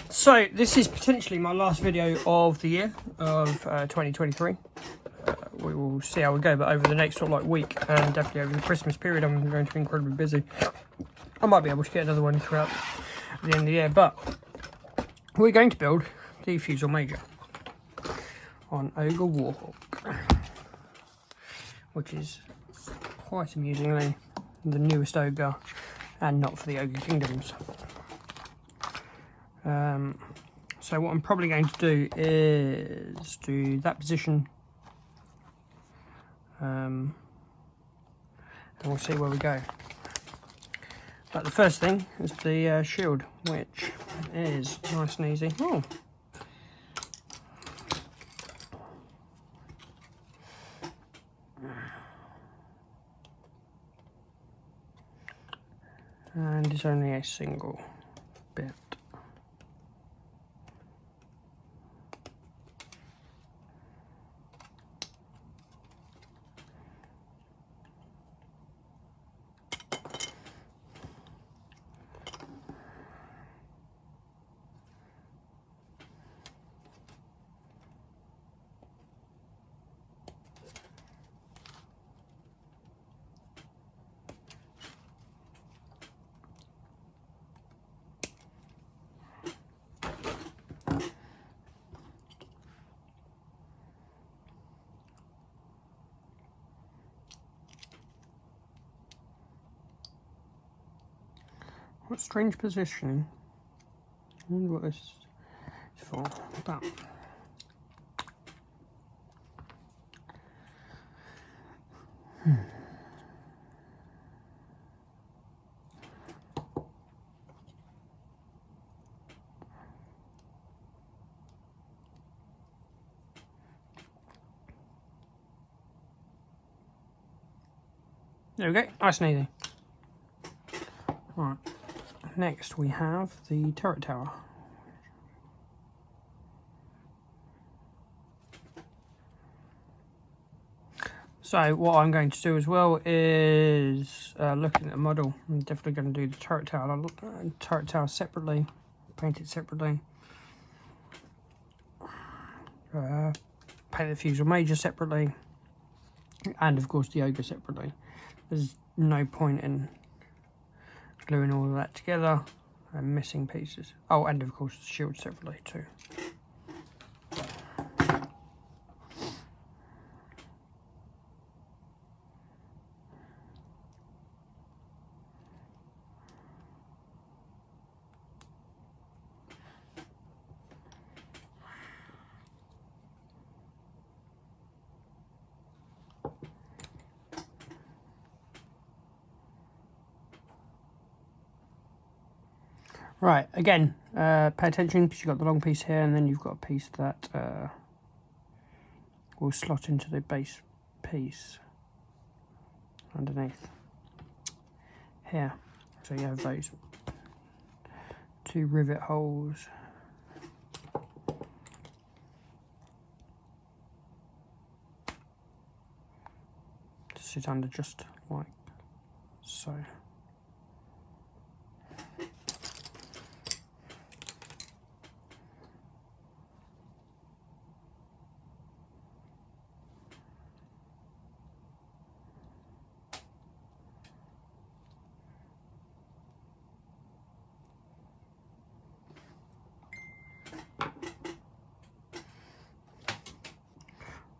So this is potentially my last video of the year of 2023. We will see how we go, but over the next sort of like week and definitely over the Christmas period, I'm going to be incredibly busy. I might be able to get another one throughout the end of the year, but we're going to build the Fusil Major on Ogre Warhawk, which is quite amusingly the newest ogre and not for the Ogre Kingdoms. So what I'm probably going to do is do that position, and we'll see where we go. But the first thing is the shield, which is nice and easy. Oh. And it's only a single bit. What strange positioning. I wonder what this is for. But there we go, nice and easy. Right. Next we have the turret tower. So what I'm going to do as well is looking at the model. I'm definitely going to do the turret tower. I'll look at turret tower separately, paint it separately. Paint the Fusil Major separately, and of course the ogre separately. There's no point in gluing all of that together and missing pieces. Oh, and of course the shield separately too. Right, again, pay attention because you've got the long piece here and then you've got a piece that will slot into the base piece underneath here. So you have those two rivet holes. To sit under just like so.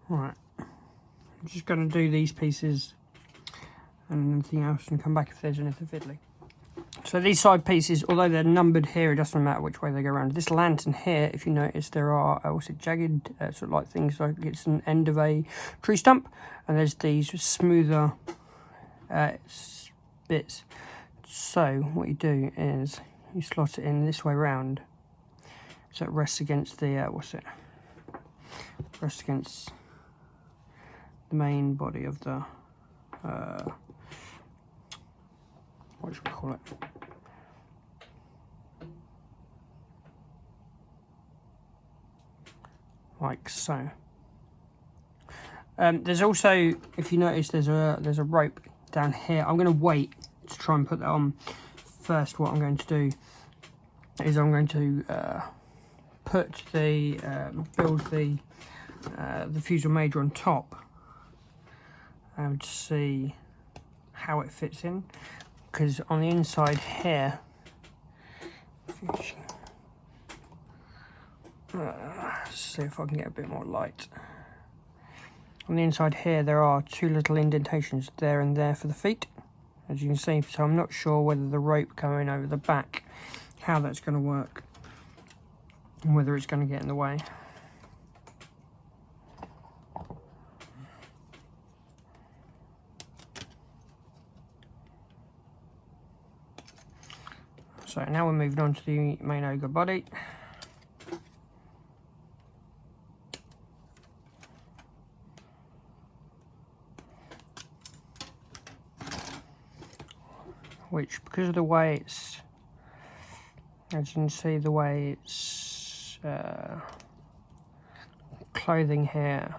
Right, I'm just going to do these pieces and anything else and come back if there's anything fiddly. So these side pieces, although they're numbered here, it doesn't matter which way they go around. This lantern here, if you notice, there are also jagged sort of like things, like it's an end of a tree stump, and there's these smoother bits. So what you do is you slot it in this way round, so it rests against the rests against the main body of the what should we call it? Like so. There's also, if you notice, there's a rope down here. I'm going to wait to try and put that on first. What I'm going to do is I'm going to put the build the Fusil Major on top and to see how it fits in, because on the inside here, see if I can get a bit more light. On the inside here there are two little indentations there and there for the feet, as you can see, so I'm not sure whether the rope coming over the back, how that's going to work and whether it's going to get in the way. So now we're moving on to the main ogre body. Which, because of the way it's, as you can see, the way it's clothing here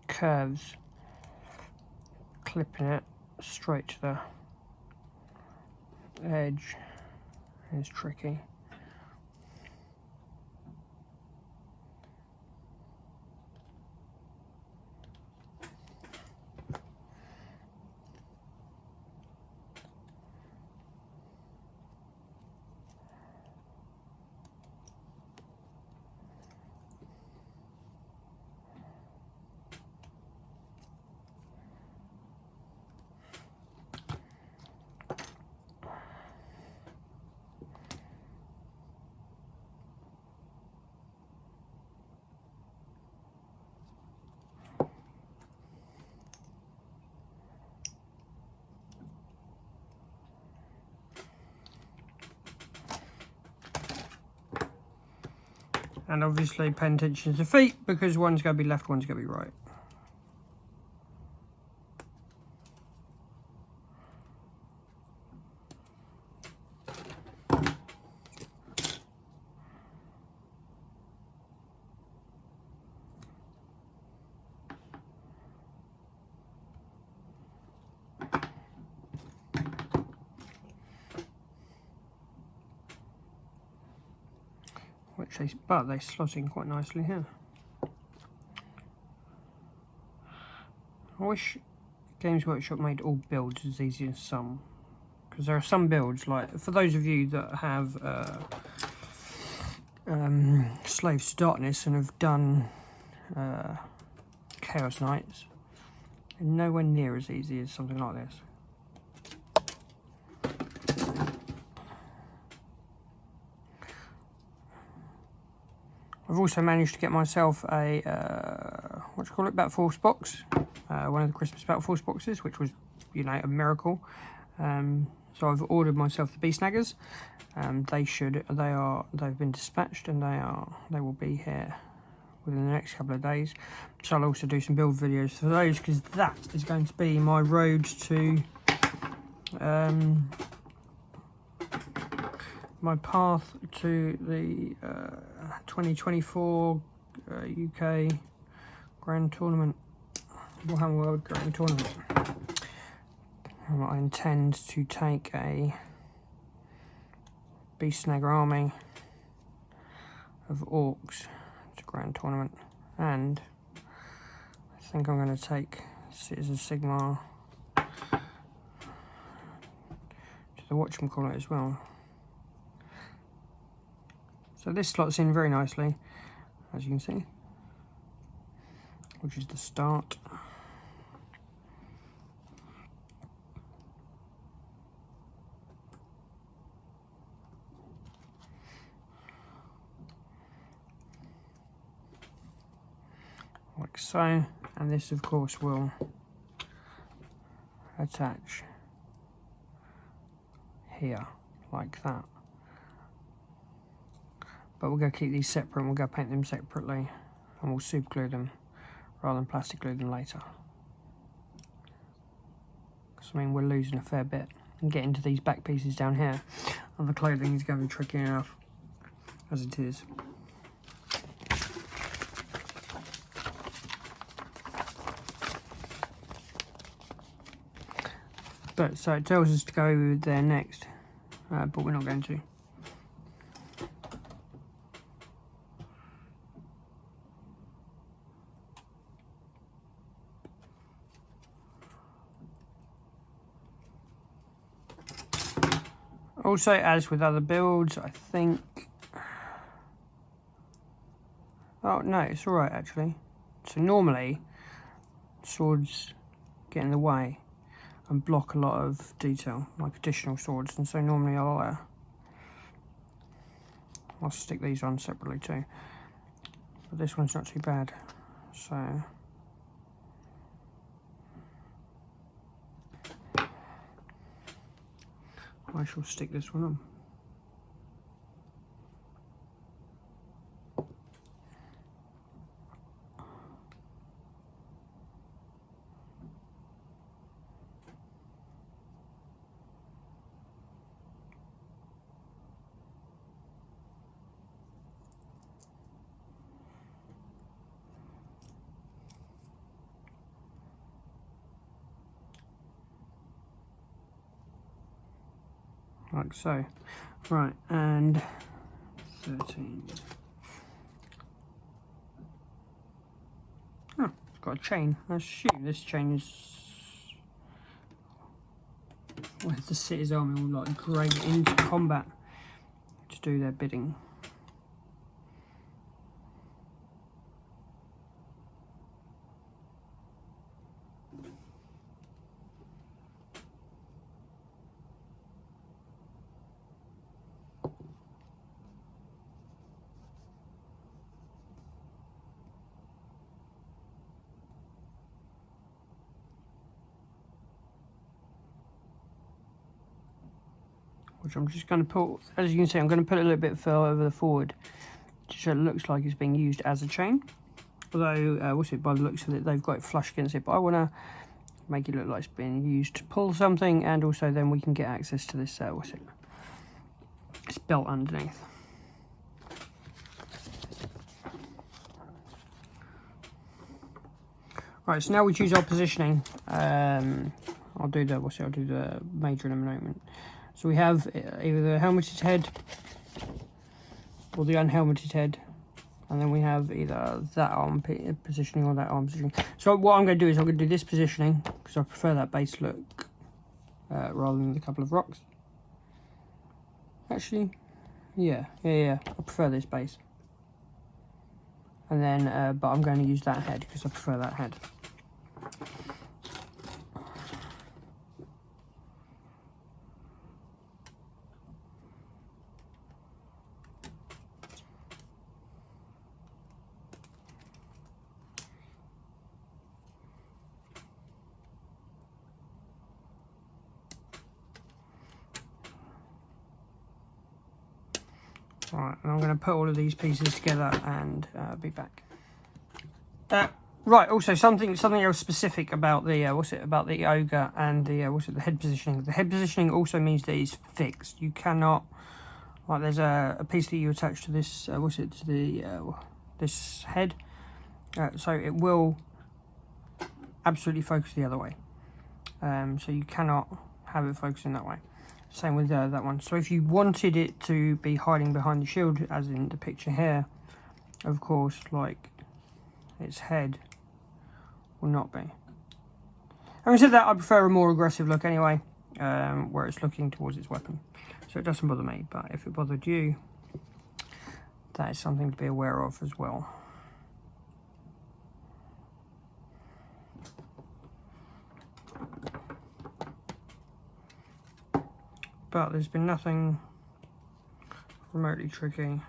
curves, clipping it straight to the edge is tricky. And obviously pay attention to the feet, because one's going to be left, one's going to be right. But they slot in quite nicely here. I wish Games Workshop made all builds as easy as some, because there are some builds, like for those of you that have Slaves to Darkness and have done Chaos Knights, they're nowhere near as easy as something like this. I've also managed to get myself a, what do you call it, Battle Force box, one of the Christmas Battle Force boxes, which was, you know, a miracle. So I've ordered myself the Beast Snaggers. They've been dispatched, and they will be here within the next couple of days. So I'll also do some build videos for those, because that is going to be my road to my path to the 2024 UK Grand Tournament, Warhammer World Grand Tournament. I intend to take a Beast Snagger army of orcs to Grand Tournament, and I think I'm going to take Ciites of Sigmar to the whatchamacallit as well. So this slots in very nicely, as you can see, which is the start. Like so, and this of course will attach here, like that. But we're going to keep these separate, and we'll go paint them separately, and we'll super glue them rather than plastic glue them later. Because I mean, we're losing a fair bit, and getting to these back pieces down here, and the clothing is going to be tricky enough as it is. But so it tells us to go there next, but we're not going to. Also, as with other builds, I think... Oh, no, it's alright actually. So normally, swords get in the way and block a lot of detail, like additional swords, and so normally I'll stick these on separately too. But this one's not too bad, so... I shall stick this one on. Like so. Right, and 13. Oh, it's got a chain. I assume this chain is where the Ciites army will like drag it into combat to do their bidding. Which I'm just going to put, as you can see, I'm going to put it a little bit further forward, just so it looks like it's being used as a chain. Although, what's it, by the looks of it, they've got it flush against it, but I want to make it look like it's being used to pull something, and also then we can get access to this, what's it, this belt underneath. Right, so now we choose our positioning. I'll do the major in a moment. So we have either the helmeted head or the unhelmeted head, and then we have either that arm positioning or that arm positioning. So what I'm going to do is I'm going to do this positioning because I prefer that base look rather than the couple of rocks. Actually, yeah, I prefer this base. And then, but I'm going to use that head because I prefer that head. Right, and I'm going to put all of these pieces together and be back. Right, also something else specific about the about the ogre and the the head positioning. The head positioning also means that it's fixed. You cannot, like, there's a piece that you attach to this to the this head, so it will absolutely focus the other way. So you cannot have it focusing that way. Same with that one. So if you wanted it to be hiding behind the shield, as in the picture here, of course, like, its head will not be. Having said that, I prefer a more aggressive look anyway, where it's looking towards its weapon. So it doesn't bother me, but if it bothered you, that is something to be aware of as well. But there's been nothing remotely tricky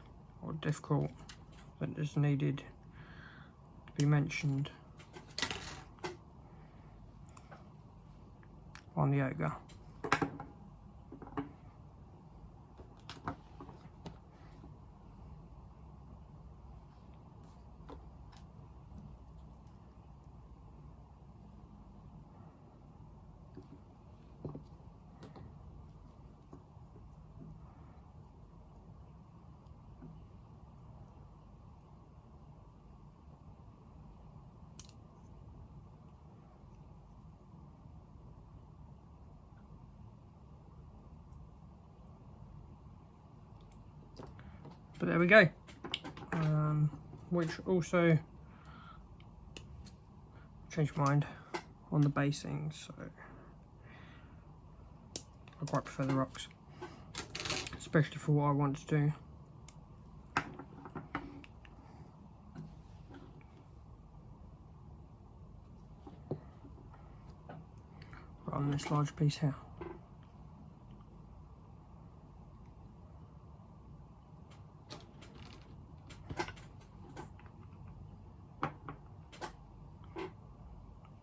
or difficult that is needed to be mentioned on the ogre. But there we go, which also changed my mind on the basing, so I quite prefer the rocks. especially for what I want to do. Right on this large piece here.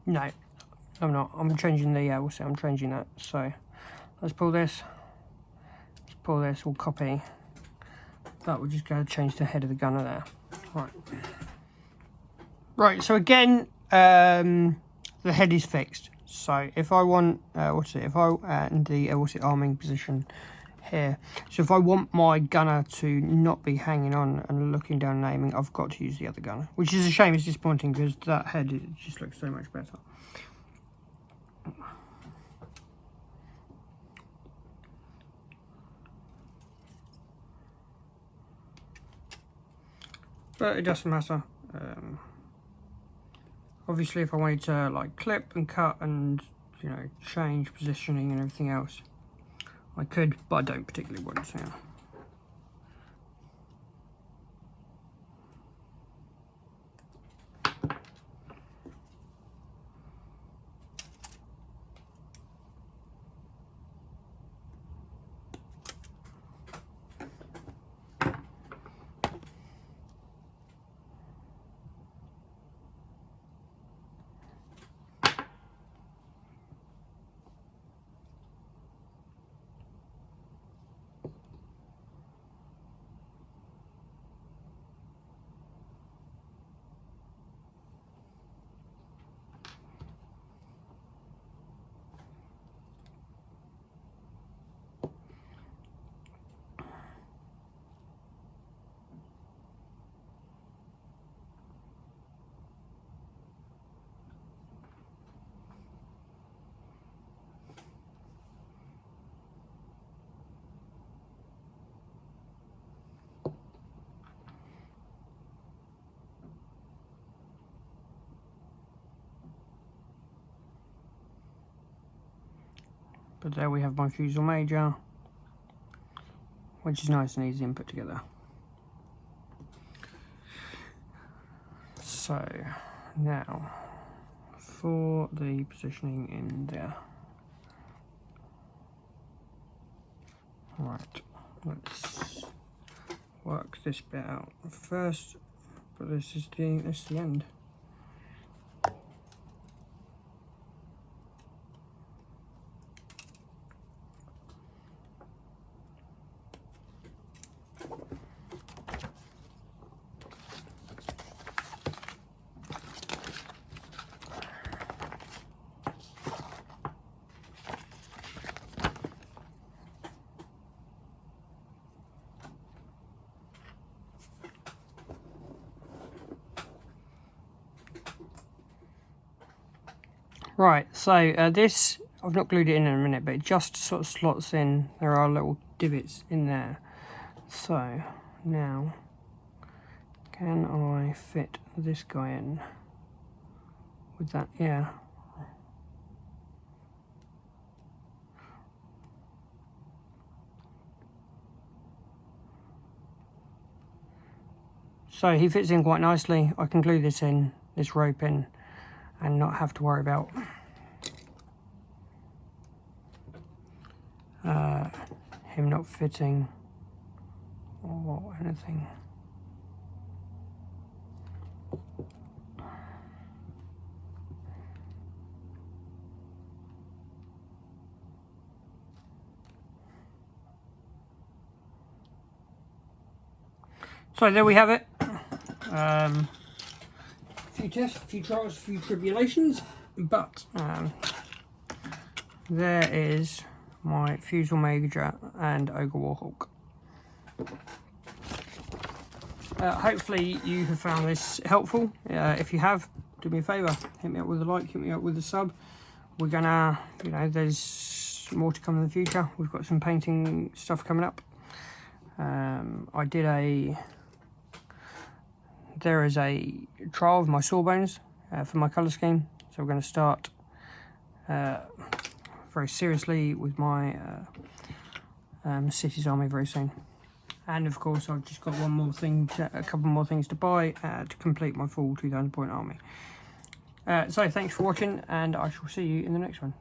No, I'm not. I'm changing the, we'll see, I'm changing that. So let's pull this. Let's pull this, we'll copy. That will just go change the head of the gunner there. Right. Right, so again, the head is fixed. So if I want, if I, and the, arming position here. So if I want my gunner to not be hanging on and looking down and aiming, I've got to use the other gunner. Which is a shame, it's disappointing, because that head, it just looks so much better. But it doesn't matter. Obviously, if I wanted to like clip and cut and, you know, change positioning and everything else, I could, but I don't particularly want to. But there we have my Fusil Major, which is nice and easy and put together. So now for the positioning in there. Right, let's work this bit out first, but this is the end. Right, so this, I've not glued it in a minute, but it just sort of slots in. There are little divots in there. So now, can I fit this guy in with that? Yeah. So he fits in quite nicely. I can glue this in, this rope in, and not have to worry about him not fitting or anything. So there we have it. A few tests, a few trials, a few tribulations, but there is my Fusil Major and Ogre Warhawk. Hopefully you have found this helpful. If you have, do me a favour, hit me up with a like, hit me up with a sub. We're gonna, you know, there's more to come in the future. We've got some painting stuff coming up. There is a trial of my sawbones for my colour scheme, so we're going to start very seriously with my Ciites army very soon. And of course I've just got a couple more things to buy to complete my full 2,000 point army. So thanks for watching, and I shall see you in the next one.